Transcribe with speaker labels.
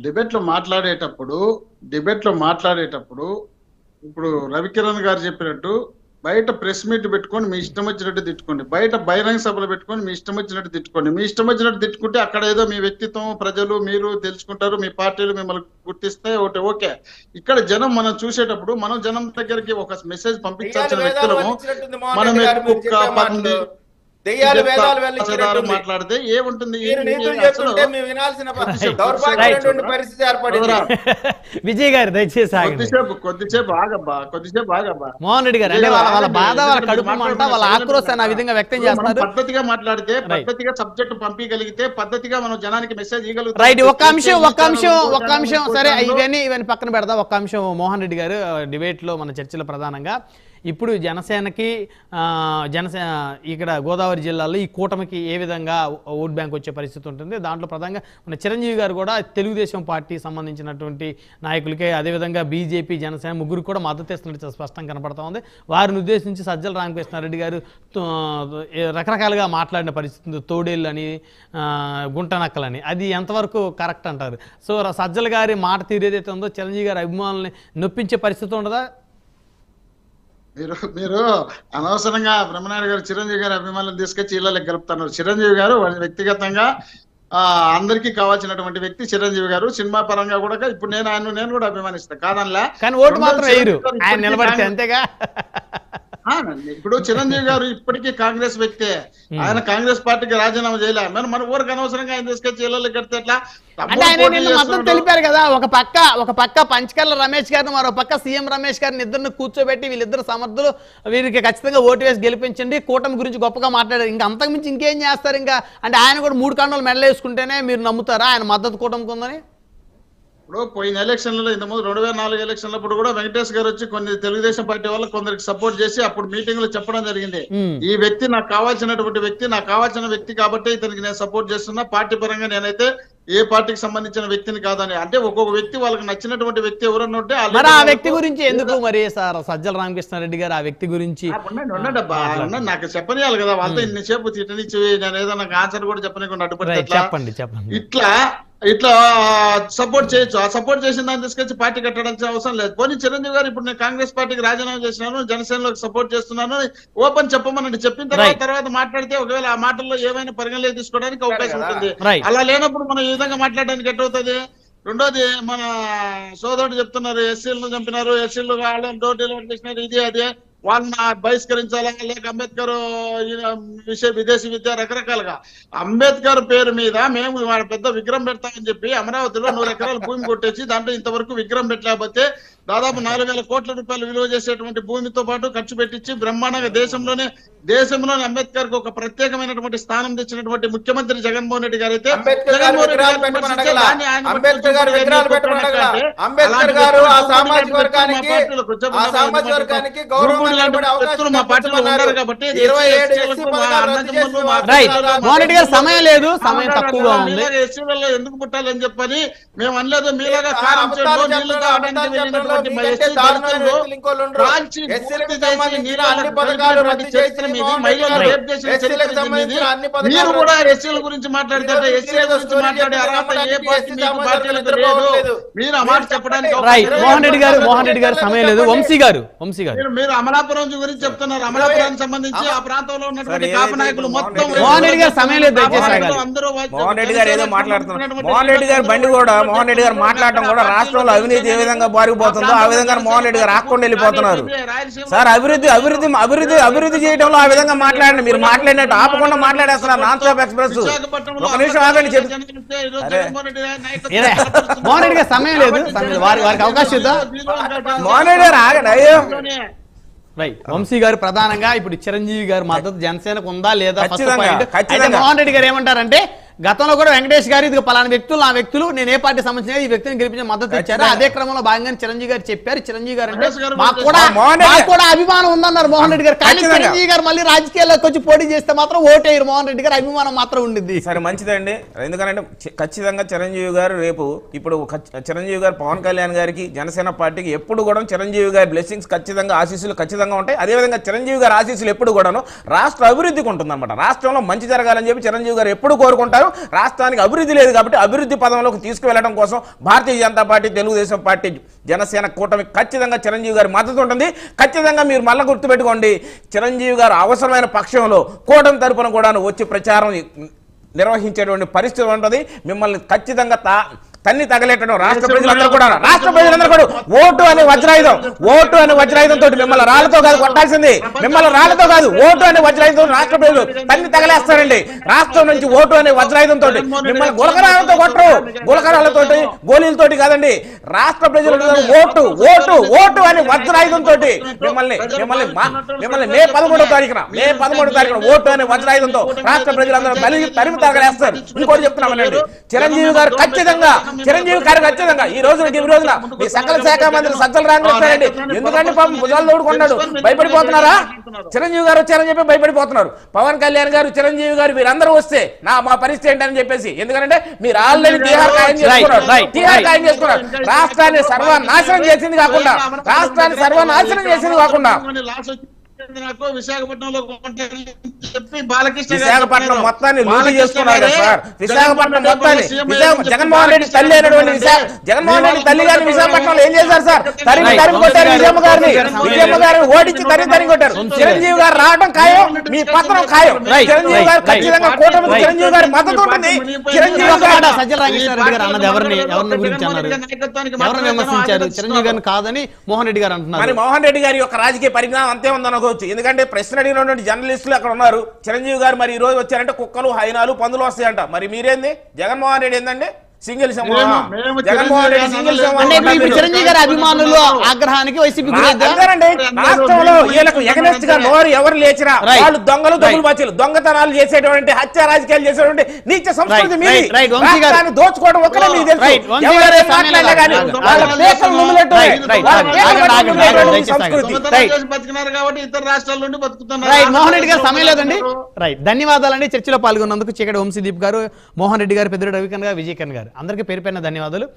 Speaker 1: డిబేట్లో మాట్లాడేటప్పుడు ఇప్పుడు రవికిరణ్ గారు చెప్పినట్టు బయట ప్రెస్ మీట్ పెట్టుకొని మీ ఇష్టం వచ్చినట్టు తిట్టుకోండి, బయట బహిరంగ సభలు పెట్టుకొని మీ ఇష్టం వచ్చినట్టు తిట్టుకోండి. మీ ఇష్టం వచ్చినట్టు తిట్టుకుంటే అక్కడ ఏదో మీ వ్యక్తిత్వం ప్రజలు మీరు తెలుసుకుంటారు, మీ పార్టీలు మిమ్మల్ని గుర్తిస్తే ఒకటి ఓకే. ఇక్కడ జనం మనం చూసేటప్పుడు మనం జనం దగ్గరికి ఒక మెసేజ్ పంపించాల్సిన వ్యక్తులము. మనం కుక్క పంది మాట్లాడితే ఏముంటుంది?
Speaker 2: విజయ్ గారు దయచేసి
Speaker 1: కొద్దిసేపు ఆగబ్బా.
Speaker 2: మోహన్ రెడ్డి గారు అంటే వాళ్ళ బాధ, వాళ్ళ కడుపు మంట, వాళ్ళ ఆక్రోశాన్ని ఆ విధంగా వ్యక్తం చేస్తారు.
Speaker 1: పద్ధతిగా మాట్లాడితే, పద్ధతిగా సబ్జెక్ట్ పంపించగలిగితే, పద్ధతిగా మనం జనానికి మెసేజ్ ఇవ్వగలుగుతాం.
Speaker 2: రైట్. ఒక్క అంశం సరే, ఇవన్నీ పక్కన పెడదాం. ఒక్క అంశం మోహన్ రెడ్డి గారు, డిబేట్ లో మన చర్చలో ప్రధానంగా ఇప్పుడు జనసేనకి ఇక్కడ గోదావరి జిల్లాలో ఈ కూటమికి ఏ విధంగా ఓట్ బ్యాంక్ వచ్చే పరిస్థితి ఉంటుంది, దాంట్లో ప్రధానంగా మన చిరంజీవి గారు కూడా తెలుగుదేశం పార్టీ సంబంధించినటువంటి నాయకులకే, అదేవిధంగా బీజేపీ జనసేన ముగ్గురు కూడా మద్దతు ఇస్తున్నట్టు స్పష్టంగా కనపడతా ఉంది. వారిని ఉద్దేశించి సజ్జల రామకృష్ణారెడ్డి గారు రకరకాలుగా మాట్లాడిన పరిస్థితి, తోడేళ్ళని గుంటనక్కలని, అది ఎంతవరకు కరెక్ట్ అంటారు? సో సజ్జల గారి మాట తీరేదైతే ఉందో చిరంజీవి గారి అభిమానుల్ని నొప్పించే పరిస్థితి ఉండదా?
Speaker 1: మీరు అనవసరంగా బ్రహ్మనాయుడు గారు చిరంజీవి గారి అభిమానులను తీసుకొచ్చి ఇళ్ళకి గెలుపుతున్నారు. చిరంజీవి గారు వ్యక్తిగతంగా అందరికీ కావాల్సినటువంటి వ్యక్తి చిరంజీవి గారు. సినిమా పరంగా కూడా ఇప్పుడు నేను కూడా అభిమానిస్తాను కాదనలా,
Speaker 2: కానీ ఓటు మాత్రం వేయరు ఆయన నిలబడితే, అంతేగా.
Speaker 1: ఇప్పుడు చిరంజీవి గారు ఇప్పటికీ కాంగ్రెస్ వ్యక్తే, ఆయన కాంగ్రెస్ పార్టీకి రాజీనామా చేయలే. మన ఊరికి అనవసరంగా ఆయన తీసుకొచ్చి ఇళ్ళకి కడితే ఎట్లా?
Speaker 2: అంటే ఆయన నిన్న మద్దతు తెలిపారు కదా, ఒక పక్క పంచకర్ల రమేష్ గారిని, మరో పక్క సీఎం రమేష్ గారిని ఇద్దరిని కూర్చోబెట్టి వీళ్ళిద్దరు సమర్థులు, వీరికి ఖచ్చితంగా ఓటు వేసి గెలిపించండి, కూటమి గురించి గొప్పగా మాట్లాడారు. ఇంకా అంతకుమించి ఇంకేం చేస్తారు? ఇంకా అంటే ఆయన కూడా 3 కండలు మెడలు వేసుకుంటేనే మీరు నమ్ముతారా ఆయన మద్దతు కూటమికి ఉందని?
Speaker 1: ఇప్పుడు పోయిన ఎలక్షన్లలో, ఇంతకుముందు 2004 ఎలక్షన్లప్పుడు కూడా వెంకటేష్ గారు వచ్చి కొన్ని తెలుగుదేశం పార్టీ వాళ్ళకి కొందరికి సపోర్ట్ చేసి అప్పుడు మీటింగ్ లో చెప్పడం జరిగింది, ఈ వ్యక్తి నాకు కావాల్సినటువంటి వ్యక్తి, నాకు కావాల్సిన వ్యక్తి కాబట్టి ఇతనికి నేను సపోర్ట్ చేస్తున్నా, పార్టీ పరంగా నేనైతే ఏ పార్టీకి సంబంధించిన వ్యక్తిని కాదని. అంటే ఒక్కొక్క వ్యక్తి వాళ్ళకి నచ్చినటువంటి వ్యక్తి ఎవరన్నా ఉంటే
Speaker 2: ఆ వ్యక్తి గురించి ఎందుకు మరి సార్ సజ్జల రామకృష్ణారెడ్డి గారు ఆ వ్యక్తి గురించి
Speaker 1: నాకు చెప్పనియాలి కదా, వాళ్ళతో ఇన్నిసేపు తిట్టనిచ్చి నేను ఏదో నాకు ఆన్సర్ కూడా చెప్పనీకుండా అడ్డుపడి
Speaker 2: చెప్పండి.
Speaker 1: ఇట్లా సపోర్ట్ చేయొచ్చు. ఆ సపోర్ట్ చేసిన దాన్ని తీసుకొచ్చి పార్టీ కట్టడానికి అవసరం లేదు. పోనీ చిరంజీవి గారు ఇప్పుడు నేను కాంగ్రెస్ పార్టీకి రాజీనామా చేసినాను, జనసేనలోకి సపోర్ట్ చేస్తున్నాను ఓపెన్ చెప్పమనండి. చెప్పిన తర్వాత మాట్లాడితే ఒకవేళ ఆ మాటల్లో ఏమైనా పరిగణలోకి తీసుకోవడానికి అవకాశం ఉంటుంది. అలా లేనప్పుడు మనం ఈ విధంగా మాట్లాడడానికి ఎట్లవుతుంది? రెండోది, మన సోదరుడు చెప్తున్నారు ఎస్సీలను చంపినారు, ఎస్సీలు వాళ్ళని డోర్ చేసినారు, ఇది అదే, వాళ్ళని బహిష్కరించాలా, లేక అంబేద్కర్ విదేశీ విద్య, రకరకాలుగా. అంబేద్కర్ పేరు మీద మేము వాళ్ళ పెద్ద విగ్రహం పెడతామని చెప్పి అమరావతిలో 100 ఎకరాల భూమి కొట్టేసి దాంట్లో ఇంతవరకు విగ్రహం పెట్టలేకపోతే దాదాపు 4,000 కోట్ల రూపాయలు విలువ చేసేటువంటి భూమితో పాటు ఖర్చు పెట్టించి బ్రహ్మాండంగా దేశంలోనే అంబేద్కర్ కు ఒక ప్రత్యేకమైనటువంటి స్థానం తెచ్చినటువంటి ముఖ్యమంత్రి జగన్మోహన్ రెడ్డి గారు అయితే
Speaker 2: సమయం లేదు, సమయం తక్కువగా ఉంది.
Speaker 1: ఎస్సీలలో ఎందుకు పుట్టాలని చెప్పని మేము అనలేదు. మీలాగా మీరు కూడా ఎస్సీల గురించి మాట్లాడితే ఎస్సీల గురించి మాట్లాడే అర్హత ఏ పార్టీలకు లేదు. మీరు ఆ మాట చెప్పడానికి
Speaker 2: మోహన్ రెడ్డి గారు సమయం లేదు. వంశీ గారు
Speaker 1: మీరు అమలాపురం గురించి చెప్తున్నారు. అమలాపురానికి సంబంధించి ఆ ప్రాంతంలో ఉన్నటువంటి కాపు నాయకులు మొత్తం
Speaker 2: మోహన్ రెడ్డి గారు సమయం లేదు,
Speaker 3: అందరూ మోహన్ రెడ్డి గారు ఏదో మాట్లాడుతున్నారు. మోహన్ రెడ్డి గారు బండి కూడా మోహన్ రెడ్డి గారు మాట్లాడటం కూడా రాష్ట్రంలో అవినీతి ఏ విధంగా బారిపోతుందో ఆ విధంగా మోహన్ రెడ్డి గారు ఆకుండా వెళ్ళిపోతున్నారు. సార్ అభివృద్ధి చేయడంలో ఆ విధంగా మాట్లాడండి. మీరు మాట్లాడినట్టు ఆపకుండా మాట్లాడేస్తున్నారు. నాన్ స్టాప్ ఎక్స్ప్రెస్ ఒక నిమిషం ఆగండి.
Speaker 2: మోహన్ రెడ్డి గారు సమయం లేదు, వారికి అవకాశం ఇద్దాం.
Speaker 3: మోహన్ రెడ్డి గారు ఆగండి. అయ్యో
Speaker 2: రైట్. వంశీ గారు ప్రధానంగా ఇప్పుడు చిరంజీవి గారు మద్దతు జనసేనకు ఉందా లేదా?
Speaker 3: మోహన్
Speaker 2: రెడ్డి గారు ఏమంటారంటే, గతంలో కూడా వెంకటేష్ గారు ఇది పలానా వ్యక్తులు, ఆ వ్యక్తులు నేను ఏ పార్టీ సంబంధించిన ఈ వ్యక్తిని గెలిపించే మద్దతు ఇచ్చారు, అదే క్రమంలో భాగంగానే చిరంజీవి గారు చెప్పారు. చిరంజీవి గారు అంటే మాకు కూడా అభిమానం ఉందన్నారు మోహన్ రెడ్డి గారు. కానీ చిరంజీవి గారు మళ్ళీ రాజకీయాల్లోకి వచ్చి పోటీ చేస్తే మాత్రం ఓటేయరు మోహన్ రెడ్డి గారు, అభిమానం మాత్రం ఉండిద్ది.
Speaker 3: సరే మంచిదండి. ఎందుకంటే ఖచ్చితంగా చిరంజీవి గారు ఇప్పుడు చిరంజీవి గారు పవన్ కళ్యాణ్ గారికి జనసేన పార్టీకి ఎప్పుడు కూడా చిరంజీవి గారి బ్లెస్సింగ్స్ ఖచ్చితంగా ఆశీస్సులు ఖచ్చితంగా ఉంటాయి. అదేవిధంగా చిరంజీవి గారి ఆశీస్సులు ఎప్పుడు కూడాను రాష్ట్ర అభివృద్ధికి ఉంటుందన్నమాట. రాష్ట్రంలో మంచి జరగాలని చెప్పి చిరంజీవి గారు ఎప్పుడు కోరుకుంటారు. కారణం రాష్ట్రానికి అభివృద్ధి లేదు కాబట్టి అభివృద్ధి పదంలోకి తీసుకువెళ్ళడం కోసం భారతీయ జనతా పార్టీ, తెలుగుదేశం పార్టీ, జనసేన కూటమి ఖచ్చితంగా చిరంజీవి గారి మద్దతు ఉంటుంది. ఖచ్చితంగా మీరు మళ్ళీ గుర్తుపెట్టుకోండి, చిరంజీవి గారు అవసరమైన పక్షంలో కూటమి తరపున కూడా వచ్చి ప్రచారం నిర్వహించేటువంటి పరిస్థితి ఉంటుంది. మిమ్మల్ని ఖచ్చితంగా తన్ని తగలేటడం రాష్ట్ర ప్రజలందరూ కూడా ఓటు అనే వజ్రాయుధంతో మిమ్మల్ని రాళ్లతో కాదు కొట్టాల్సింది, మిమ్మల్ని రాళ్లతో కాదు ఓటు అనే వజ్రాయుధంతో రాష్ట్ర ప్రజలు తన్ని తగలేస్తారండి. రాష్ట్రం నుంచి ఓటు అనే వజ్రాయుధంతో మిమ్మల్ని గులకరాలతో కొట్టరు, గులకరాలతోటి గోళీలతోటి కాదండి. రాష్ట్ర ప్రజలు ఓటు ఓటు ఓటు అనే వజ్రాయుధంతో మిమ్మల్ని మే 13వ తారీఖున ఓటు అనే వజ్రాయుధంతో రాష్ట్ర ప్రజలందరూ తరిమి తగలేస్తారు. ఇంకోటి చెప్తున్నామనండి, చిరంజీవి గారు ఖచ్చితంగా ఈ రోజున మీ సకల శాఖ మంత్రి సజ్జల రామకృష్ణారెడ్డి ఎందుకంటే పాపం భుజాలు తోడుకున్నాడు, భయపడిపోతున్నారా? చిరంజీవి గారు వచ్చారని చెప్పి భయపడిపోతున్నారు. పవన్ కళ్యాణ్ గారు, చిరంజీవి గారు వీరందరూ వస్తే మా పరిస్థితి ఏంటని చెప్పేసి, ఎందుకంటే మీరు ఆల్రెడీ తీహార్ ఖాయం చేసుకున్నారు. రాష్ట్రాన్ని సర్వనాశనం చేసింది కాకుండా
Speaker 1: విశాఖపట్నంలో
Speaker 3: విశాఖపట్నం మొత్తాన్ని లూటీ చేసుకున్నారు కదా సార్. విశాఖపట్నం మొత్తాన్ని జగన్మోహన్ రెడ్డి తల్లి అయినటువంటి జగన్మోహన్ రెడ్డి తల్లి గారిని విశాఖపట్నంలో ఏం చేశారు సార్? తరిమి కొట్టారు. విజయమ్మ గారిని ఓడించి తరిమి కొట్టారు. చిరంజీవి గారు రావడం ఖాయం, మీ పత్రం ఖాయం. చిరంజీవి గారు ఖచ్చితంగా కూటమి, చిరంజీవి గారి మద్దతు ఉంటుంది. చిరంజీవి
Speaker 2: సజ్జల రామకృష్ణారెడ్డి గారు అన్నది ఎవరిని గురించి అన్నారు? ఎవరిని విమర్శించారు? చిరంజీవి గారిని కాదని మోహన్ రెడ్డి గారు అంటున్నారు.
Speaker 3: మరి మోహన్ రెడ్డి గారి యొక్క రాజకీయ పరిజ్ఞానం అంతే ఉందనుకోవచ్చు. ఎందుకంటే ప్రశ్న అడిగినటువంటి జర్నలిస్టులు అక్కడ ఉన్నారు. చిరంజీవి గారు మరి ఈ రోజు వచ్చారంటే కుక్కలు, హైనాలు, పందులు వస్తాయంట. మరి మీరేంది? జగన్మోహన్ రెడ్డి ఏందండి? సింగిల్ జగన్మోహన్ రెడ్డి సింగిల్
Speaker 2: చిరంజీవి గారి అభిమానులు ఆగ్రహానికి వైసీపీ
Speaker 3: రాష్ట్రంలో వీళ్ళకు ఎగనెస్ట్ గా నోరు ఎవరు లేచినా వాళ్ళు దొంగలు, దొంగలు దొంగతనాలు చేసేటువంటి, హత్య రాజకీయాలు చేసేటువంటి నీచ సంస్కృతి మీది. దోచుకోవడం ఒక్కడే మీకు తెలుసు.
Speaker 1: బతికినారు కాబట్టి ఇతర రాష్ట్రాల నుండి బతుకుతున్నారు.
Speaker 2: మోహన్ రెడ్డి గారు సమయం లేదండి. ధన్యవాదాలండి. చర్చలో పాల్గొన్నందుకు చీకటి వంశీదీప్ గారు, మోహన్ రెడ్డి గారు, పెద్దిరెడ్డి రవికరణ్ గారు, విజయకరణ్ గారు, అందరికీ పేరు పైన ధన్యవాదాలు.